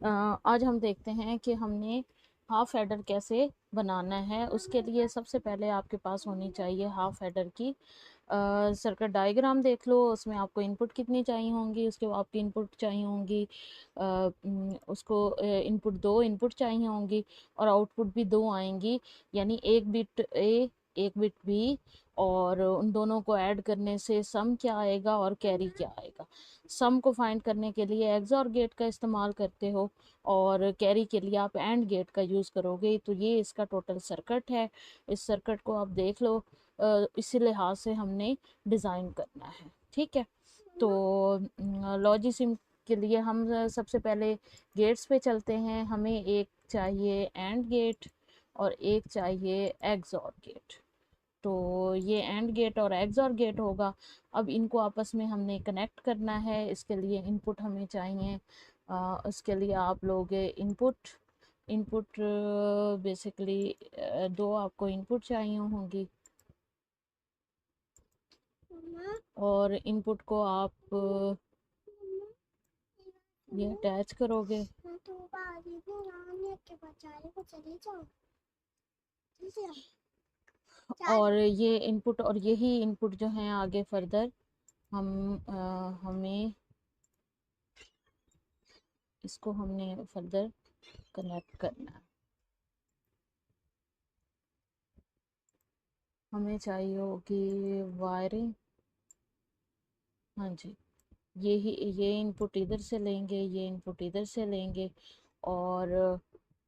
आज हम देखते हैं कि हमने हाफ एडर कैसे बनाना है। उसके लिए सबसे पहले आपके पास होनी चाहिए हाफ एडर की सर्किट डायग्राम। देख लो उसमें आपको इनपुट कितनी चाहिए होंगी, उसके बाद आपकी इनपुट चाहिए होंगी, उसको इनपुट दो इनपुट चाहिए होंगी और आउटपुट भी दो आएंगी, यानी एक बिट ए एक बिट बी, और उन दोनों को ऐड करने से सम क्या आएगा और कैरी क्या आएगा। सम को फाइंड करने के लिए एक्सॉर गेट का इस्तेमाल करते हो और कैरी के लिए आप एंड गेट का यूज़ करोगे। तो ये इसका टोटल सर्किट है। इस सर्किट को आप देख लो, इसी लिहाज से हमने डिज़ाइन करना है। ठीक है, तो लॉजिसिम के लिए हम सबसे पहले गेट्स पे चलते हैं। हमें एक चाहिए एंड गेट और एक चाहिए एक्सॉर गेट। तो ये एंड गेट और एक्सॉर गेट होगा। अब इनको आपस में हमने कनेक्ट करना है। इसके लिए इनपुट हमें चाहिए। उसके लिए आप लोग इनपुट इनपुट बेसिकली दो आपको इनपुट चाहिए होंगी और इनपुट को आप ये अटैच करोगे। और ये इनपुट और यही इनपुट जो है आगे फर्दर हमें इसको हमने फर्दर कनेक्ट करना है। हमें चाहिए होगी वायरिंग। हाँ जी, ये इनपुट इधर से लेंगे, ये इनपुट इधर से लेंगे। और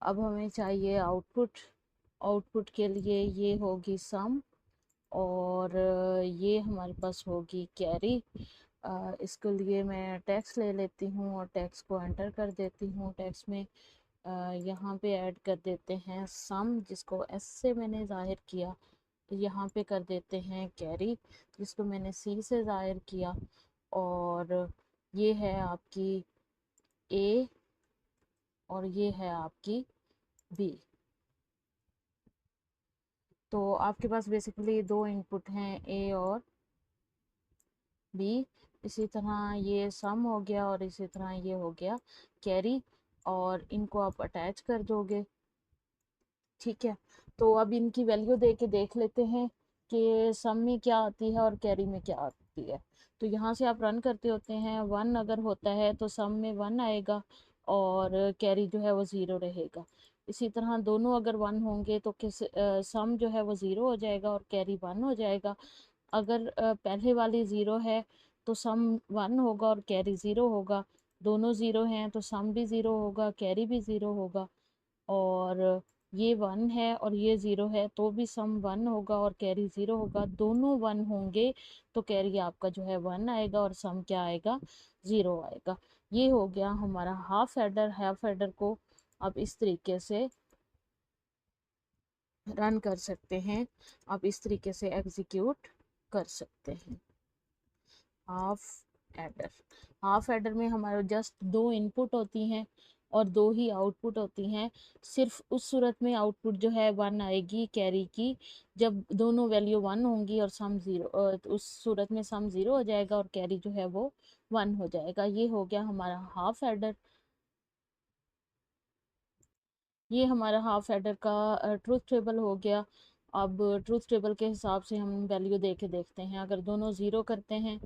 अब हमें चाहिए आउटपुट। आउटपुट के लिए ये होगी सम और ये हमारे पास होगी कैरी। इसके लिए मैं टेक्स्ट ले लेती हूँ और टेक्स्ट को एंटर कर देती हूँ। टेक्स्ट में यहाँ पे ऐड कर देते हैं सम, जिसको एस से मैंने ज़ाहिर किया। यहाँ पे कर देते हैं कैरी, जिसको मैंने सी से ज़ाहिर किया। और ये है आपकी ए और ये है आपकी बी। तो आपके पास बेसिकली दो इनपुट हैं, ए और बी। इसी तरह ये सम हो गया और इसी तरह ये हो गया कैरी, और इनको आप अटैच कर दोगे। ठीक है, तो अब इनकी वैल्यू दे के देख लेते हैं कि सम में क्या आती है और कैरी में क्या आती है। तो यहाँ से आप रन करते होते हैं, वन अगर होता है तो सम में वन आएगा और कैरी जो है वो ज़ीरो रहेगा। इसी तरह दोनों अगर वन होंगे तो सम जो है वो ज़ीरो हो जाएगा और कैरी वन हो जाएगा। अगर पहले वाली ज़ीरो है तो सम वन होगा और कैरी ज़ीरो होगा। दोनों ज़ीरो हैं तो सम भी ज़ीरो होगा, कैरी भी ज़ीरो होगा। और ये वन है और ये ज़ीरो है तो भी सम वन होगा और कैरी ज़ीरो होगा। दोनों वन होंगे तो कैरी आपका जो है वन आएगा और सम क्या आएगा, ज़ीरो आएगा। ये हो गया हमारा हाफ एडर। हाफ एडर को आप इस तरीके से रन कर सकते हैं, आप इस तरीके से एग्जीक्यूट कर सकते हैं। हाफ एडर, हाफ एडर में हमारे जस्ट दो इनपुट होती हैं और दो ही आउटपुट होती हैं। सिर्फ उस सूरत में आउटपुट जो है वन आएगी कैरी की, जब दोनों वैल्यू वन होंगी और सम ज़ीरो। उस सूरत में सम ज़ीरो हो जाएगा और कैरी जो है वो वन हो जाएगा। ये हो गया हमारा हाफ एडर। ये हमारा हाफ एडर का ट्रूथ टेबल हो गया। अब ट्रूथ टेबल के हिसाब से हम वैल्यू दे के देखते हैं। अगर दोनों ज़ीरो करते हैं,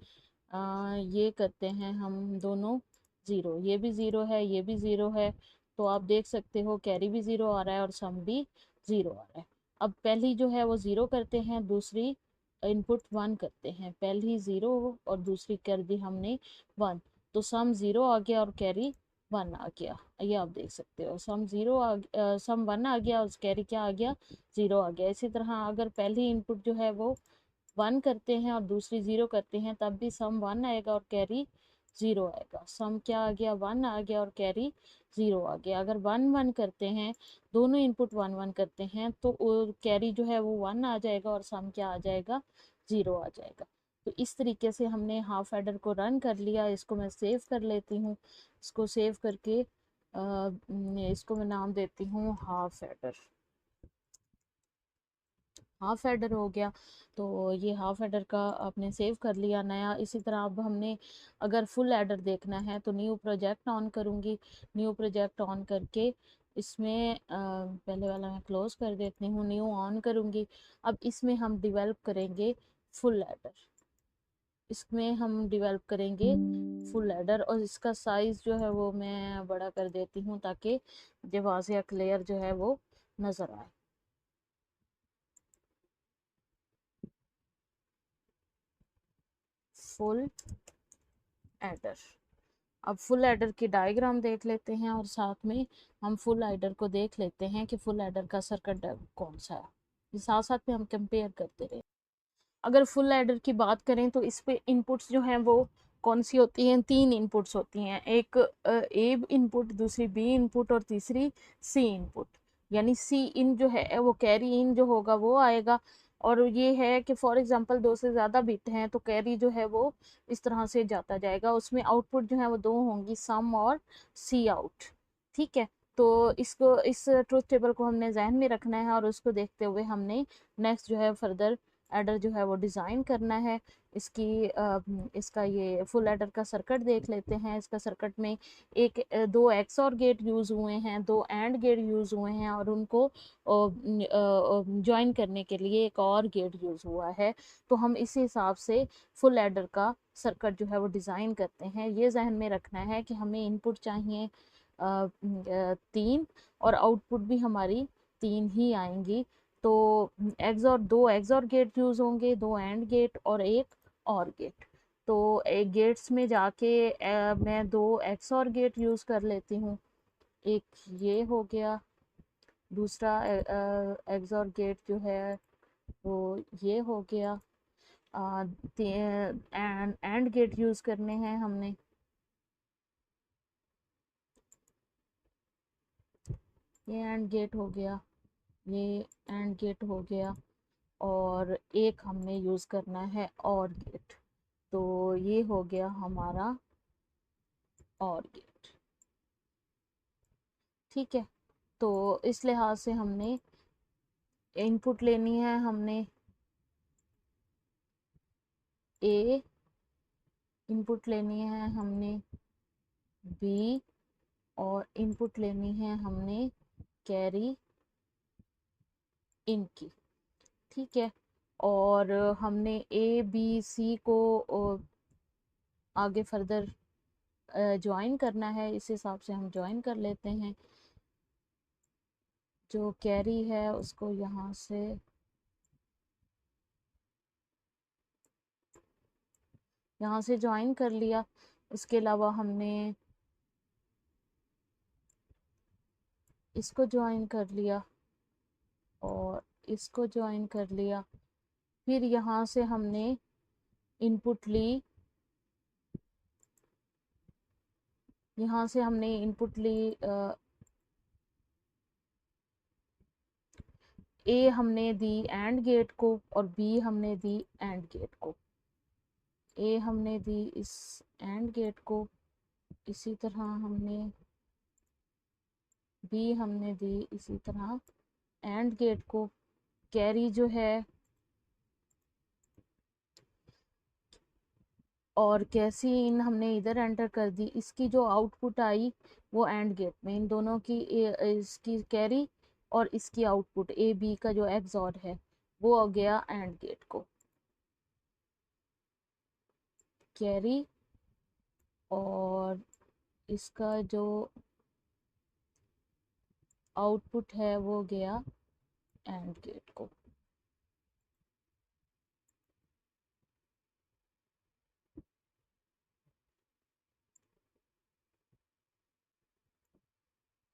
ये करते हैं हम दोनों ज़ीरो, ये भी ज़ीरो है ये भी ज़ीरो है, तो आप देख सकते हो कैरी भी ज़ीरो आ रहा है और सम भी ज़ीरो आ रहा है। अब पहली जो है वो ज़ीरो करते हैं, दूसरी इनपुट वन करते हैं। पहली ज़ीरो और दूसरी कर दी हमने वन, तो सम ज़ीरो आ गया और कैरी वन आ गया। ये आप देख सकते हो सम सम वन आ गया और कैरी क्या आ गया, ज़ीरो आ गया। इसी तरह अगर पहली इनपुट जो है वो वन करते हैं और दूसरी ज़ीरो करते हैं तब भी सम वन आएगा और कैरी ज़ीरो आएगा। सम क्या आ गया, वन आ गया और कैरी ज़ीरो आ गया। अगर वन वन करते हैं, दोनों इनपुट वन वन करते हैं तो कैरी जो है वो वन आ जाएगा और सम क्या आ जाएगा, ज़ीरो आ जाएगा। तो इस तरीके से हमने हाफ एडर को रन कर लिया। इसको मैं सेव कर लेती हूँ। इसको सेव करके इसको मैं नाम देती हूँ हाफ एडर। हाफ एडर हो गया। तो ये हाफ एडर का आपने सेव कर लिया नया। इसी तरह अब हमने अगर फुल एडर देखना है तो न्यू प्रोजेक्ट ऑन करूँगी। न्यू प्रोजेक्ट ऑन करके इसमें पहले वाला मैं क्लोज कर देती हूँ, न्यू ऑन करूँगी। अब इसमें हम डिवेल्प करेंगे फुल एडर। इसमें हम डिवेल्प करेंगे फुल एडर, और इसका साइज जो है वो मैं बड़ा कर देती हूँ ताकि जो वाज़िया क्लियर जो है वो नज़र आए। Full adder. अब फुल एडर की डायग्राम देख लेते हैं और साथ में हम फुल एडर को देख लेते हैं कि फुल एडर का सर्किट कौन सा है। ये साथ साथ में हम कंपेयर करते रहे। अगर फुल एडर की बात करें तो इस पे इनपुट्स जो हैं वो कौन सी होती हैं? 3 इनपुट्स होती हैं, एक ए इनपुट, दूसरी बी इनपुट और तीसरी सी इनपुट। यानी सी इन जो है वो कैरी इन जो होगा वो आएगा। और ये है कि फॉर एग्जांपल 2 से ज़्यादा बिट हैं तो कैरी जो है वो इस तरह से जाता जाएगा। उसमें आउटपुट जो है वो 2 होंगी, सम और सी आउट। ठीक है। तो इसको, इस ट्रुथ टेबल को हमने जहन में रखना है और उसको देखते हुए हमने नेक्स्ट जो है फर्दर एडर जो है वो डिज़ाइन करना है। इसका ये फुल एडर का सर्किट देख लेते हैं। इसका सर्किट में दो एक्सऑर गेट यूज़ हुए हैं, दो एंड गेट यूज़ हुए हैं और उनको ज्वाइन करने के लिए एक और गेट यूज़ हुआ है। तो हम इसी हिसाब से फुल एडर का सर्किट जो है वो डिज़ाइन करते हैं। ये जहन में रखना है कि हमें इनपुट चाहिए 3 और आउटपुट भी हमारी 3 ही आएंगी। तो दो एक्सॉर गेट यूज होंगे, दो एंड गेट और एक और गेट। तो एक गेट्स में जाके मैं दो एक्सॉर गेट यूज कर लेती हूँ। एक ये हो गया, दूसरा एक्सॉर गेट जो है वो ये हो गया। एंड गेट यूज करने हैं हमने। ये एंड गेट हो गया, ये एंड गेट हो गया, और एक हमने यूज करना है और गेट। तो ये हो गया हमारा और गेट। ठीक है। तो इस लिहाज से हमने इनपुट लेनी है, हमने ए इनपुट लेनी है, हमने बी, और इनपुट लेनी है हमने कैरी इन की। ठीक है। और हमने ए बी सी को आगे फर्दर ज्वाइन करना है। इस हिसाब से हम ज्वाइन कर लेते हैं। जो कैरी है उसको यहाँ से ज्वाइन कर लिया। इसके अलावा हमने इसको ज्वाइन कर लिया और इसको ज्वाइन कर लिया। फिर यहाँ से हमने इनपुट ली, यहाँ से हमने इनपुट ली ए हमने दी एंड गेट को और बी हमने दी एंड गेट को। ए हमने दी इस एंड गेट को, इसी तरह हमने बी हमने दी इसी तरह एंड गेट को। कैरी जो है और कैसी इन हमने इधर एंटर कर दी। इसकी जो आउटपुट आई वो एंड गेट में, इन दोनों की इसकी कैरी और इसकी आउटपुट ए बी का जो एक्सऑर है वो हो गया एंड गेट को। कैरी और इसका जो आउटपुट है वो गया एंड गेट को।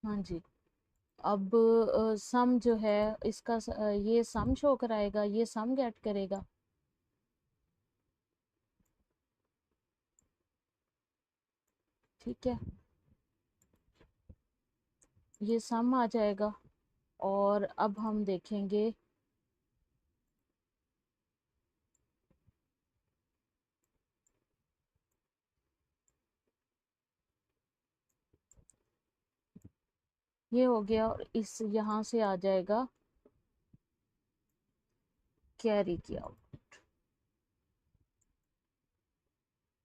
हाँ जी। अब सम जो है इसका ये सम शो कराएगा, ये सम गेट करेगा। ठीक है। ये सम आ जाएगा। और अब हम देखेंगे ये हो गया, और इस यहाँ से आ जाएगा कैरी की आउटपुट।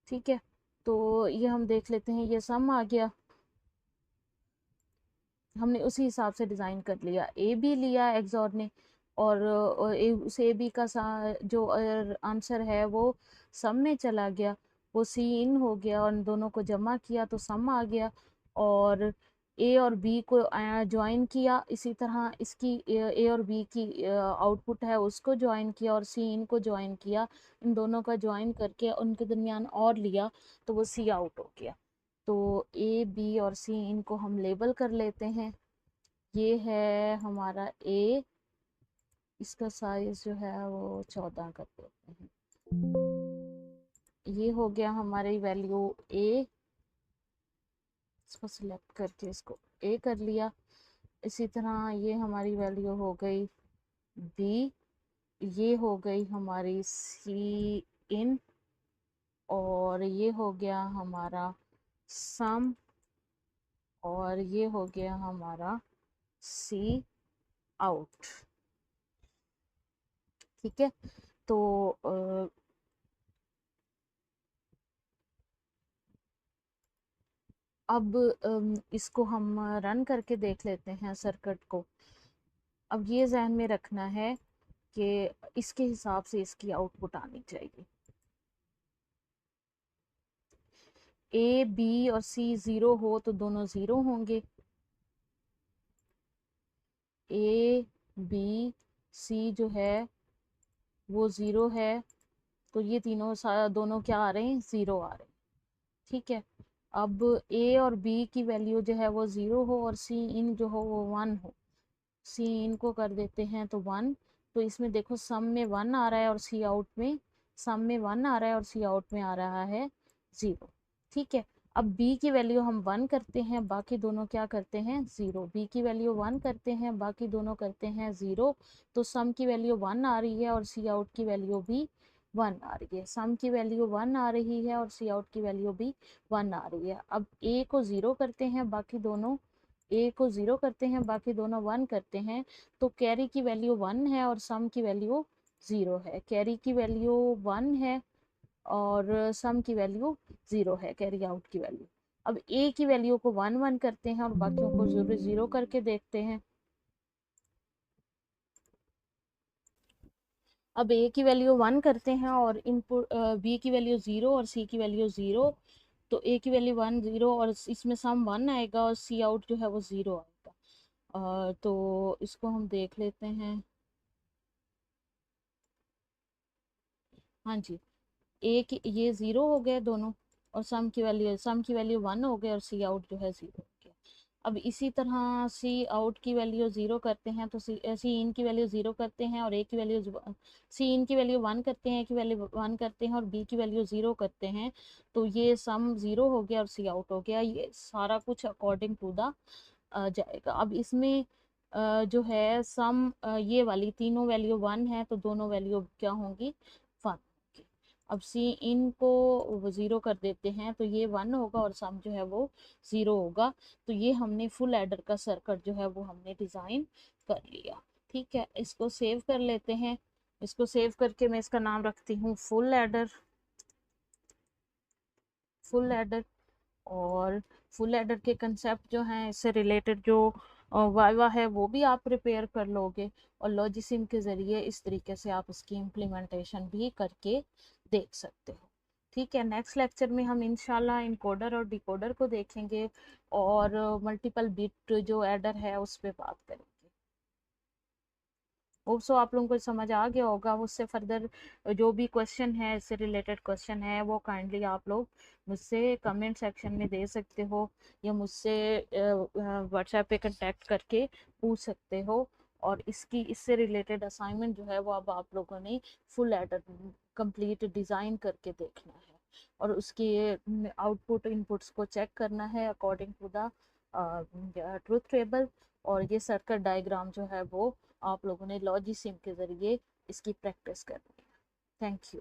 ठीक है, तो ये हम देख लेते हैं, ये सम आ गया, हमने उसी हिसाब से डिज़ाइन कर लिया। ए बी लिया एक्सॉर ने, और उस ए बी का जो आंसर है वो सम में चला गया, वो सी इन हो गया, और दोनों को जमा किया तो सम आ गया। और ए और बी को ज्वाइन किया, इसी तरह इसकी ए और बी की आउटपुट है उसको ज्वाइन किया, और सी इन को ज्वाइन किया, इन दोनों का ज्वाइन करके उनके दरमियान और लिया तो वो सी आउट हो गया। तो ए बी और सी इनको हम लेबल कर लेते हैं। ये है हमारा ए, इसका साइज जो है वो 14 कर देते हैं। ये हो गया हमारी वैल्यू ए, इसको सिलेक्ट करके इसको ए कर लिया। इसी तरह ये हमारी वैल्यू हो गई बी, ये हो गई हमारी सी इन, और ये हो गया हमारा सम, और ये हो गया हमारा सी आउट। ठीक है, तो अब इसको हम रन करके देख लेते हैं सर्किट को। अब ये जहन में रखना है कि इसके हिसाब से इसकी आउटपुट आनी चाहिए। ए बी और सी ज़ीरो हो तो दोनों ज़ीरो होंगे, ए बी सी जो है वो ज़ीरो है, तो ये तीनों दोनों क्या आ रहे हैं, ज़ीरो आ रहे हैं। ठीक है, अब ए और बी की वैल्यू जो है वो ज़ीरो हो और सी इन जो हो वो वन हो, सी इन को कर देते हैं तो वन। तो इसमें देखो सम में वन आ रहा है और सी आउट में, सम में वन आ रहा है और सी आउट में आ रहा है ज़ीरो। ठीक है, अब बी की वैल्यू हम वन करते हैं, बाकी दोनों क्या करते हैं, ज़ीरो। बी की वैल्यू वन करते हैं, बाकी दोनों करते हैं ज़ीरो। तो सम की वैल्यू वन आ रही है और सी आउट की वैल्यू भी वन आ रही है। सम की वैल्यू वन आ रही है और सी आउट की वैल्यू भी वन आ रही है। अब ए को ज़ीरो करते हैं, बाकी दोनों, ए को ज़ीरो करते हैं, बाकी दोनों वन करते हैं, तो कैरी की वैल्यू वन है और सम की वैल्यू ज़ीरो है। कैरी की वैल्यू वन है और सम की वैल्यू ज़ीरो है, कैरी आउट की वैल्यू। अब ए की वैल्यू को वन वन करते हैं और बाकियों को ज़ीरो ज़ीरो करके देखते हैं। अब ए की वैल्यू वन करते हैं और इनपुट बी की वैल्यू ज़ीरो और सी की वैल्यू ज़ीरो, तो ए की वैल्यू वन ज़ीरो और इसमें सम वन आएगा और सी आउट जो है वो ज़ीरो आएगा। तो इसको हम देख लेते हैं। हाँ जी, ए की ये ज़ीरो हो गए दोनों, और सम की वैल्यू वन हो गए और सी आउट जो है ज़ीरो हो गया। अब इसी तरह सी आउट की वैल्यू ज़ीरो करते हैं तो सी इन की वैल्यू ज़ीरो करते हैं और ए की वैल्यू, सी इन की वैल्यू वन करते हैं, ए की वैल्यू वन करते हैं और बी की वैल्यू ज़ीरो करते हैं, तो ये सम ज़ीरो हो गया और सी आउट हो गया। ये सारा कुछ अकॉर्डिंग टू द जाएगा। अब इसमें जो है सम, ये वाली तीनों वैल्यू वन है तो दोनों वैल्यू क्या होंगी, वन होंगी। अब सी इन को ज़ीरो कर देते हैं तो ये वन होगा और सम जो है वो ज़ीरो होगा। तो ये हमने फुल एडर का सर्किट जो है वो हमने डिज़ाइन कर लिया। ठीक है, इसको सेव कर लेते हैं। इसको सेव करके मैं इसका नाम रखती हूँ फुल एडर, फुल एडर। और फुल एडर के कंसेप्ट जो हैं, इससे रिलेटेड जो वाइवा है वो भी आप प्रिपेयर कर लोगे, और लॉजिसिम के ज़रिए इस तरीके से आप उसकी इम्प्लीमेंटेशन भी करके देख सकते हो। ठीक है, नेक्स्ट लेक्चर में हम इंशाल्लाह इनकोडर और डिकोडर को देखेंगे और मल्टीपल बिट जो एडर है उस पर बात करेंगे। होप सो आप लोगों को समझ आ गया होगा। उससे फर्दर जो भी क्वेश्चन है, इससे रिलेटेड क्वेश्चन है, वो काइंडली आप लोग मुझसे कमेंट सेक्शन में दे सकते हो या मुझसे व्हाट्सएप पे कांटेक्ट करके पूछ सकते हो। और इससे रिलेटेड असाइनमेंट जो है वो अब आप लोगों ने फुल एडर कंप्लीट डिज़ाइन करके देखना है और उसके आउटपुट इनपुट्स को चेक करना है according to the truth table. और ये सर्किट डायग्राम जो है वो आप लोगों ने लॉजिसिम के ज़रिए इसकी प्रैक्टिस करनी है। Thank you.